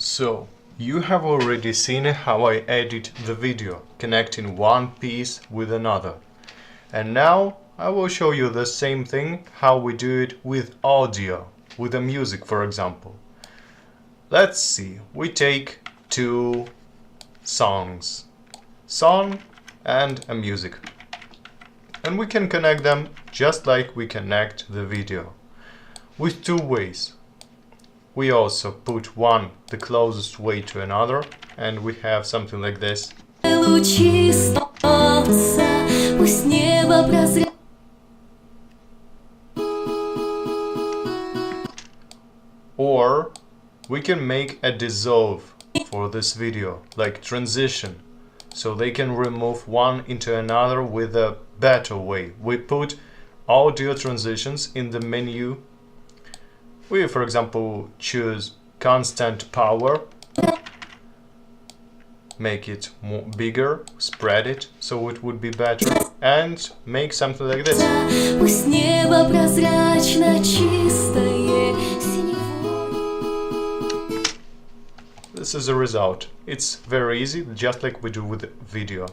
So, you have already seen how I edit the video, connecting one piece with another. And now I will show you the same thing, how we do it with audio, with the music for example. Let's see, we take two songs, song and a music. And we can connect them just like we connect the video, with two ways. We also put one the closest way to another, and we have something like this. Or we can make a dissolve for this video, like transition, so they can remove one into another with a better way. We put audio transitions in the menu. We, for example, choose constant power, make it bigger, spread it so it would be better, and make something like this. This is the result. It's very easy, just like we do with the video.